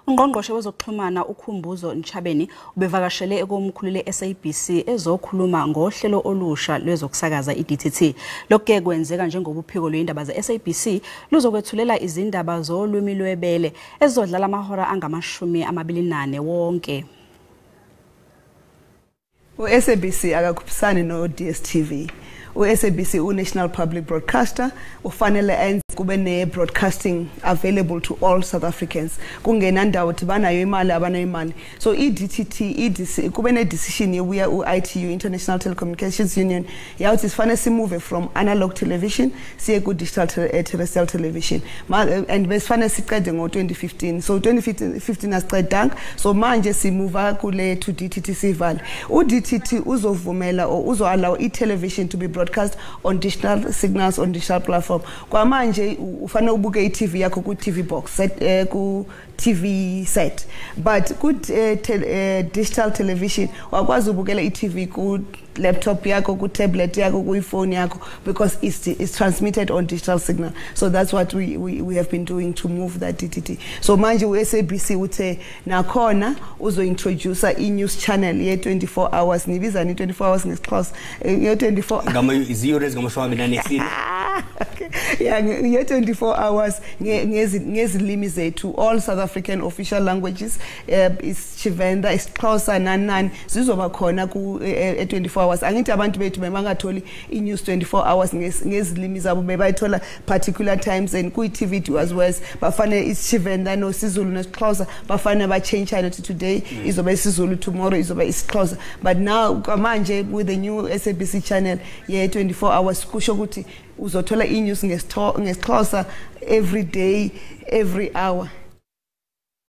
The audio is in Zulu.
Ungqongqoshe wezokuxhumana uKhumbuzo Ntshabeni ubevakashele ekomkhulu le-SABC ezokhuluma ngohlelo olusha lezokusakaza iDTT. Lokho kwenzeka njengoba uphiko lwendaba ze-SABC luzokwethulela izindaba zolwimi lwebele ezizodlala amahora angama-24 wonke. U-SABC akakhuphisani no-DSTV. U-SABC u-National Public Broadcaster ufanele enze kube ne-broadcasting available to all South Africans. Kungena ndawo ukuthi banayo imali abanayo imali. So iDTT kube ne-decision yebuya u-ITU, International Telecommunications Union, yawuthi sifanele simove from analog television siye ku-digital terrestrial television. And besifanele siqede ngo-2015. So 2015 asiqedanga. So manje simuva kule to DTT sivale. U-DTT uzovumela or uzo-allow i-television to be broadcast on digital signals on digital platform. Kwa manje ufana ubuke i-TV yakho ku TV box set ku TV set, but ku digital television wakwazi ubukela i-TV ku laptop yakho, ku tablet yakho, ku phone yakho, because it's transmitted on digital signal. So that's what we have been doing to move that DTT. So manje u-SABC uthe nakhona uzo introduce i-news channel ye 24 hours nibiza ni 24 hours ngesixhosa ye 24 ngama iziyure ngamashumi nesini. Yeah, 24 hours ngezilimi zethu, all South African official languages, is Chivenda, isixhosa nani zizoba khona ku 24 hours. Angithi abantu bethu bemangatholi i-news 24 hours ngezilimi zabo bebayithola particular times, and ku TV as well bafane isivenda no siZulu nesixhosa bafane ba change it today izoba isiZulu, tomorrow izoba isixhosa. But now manje with the new SABC channel ye 24 hours kusho ukuthi uzothola i-news ngesixhosa every day, every hour.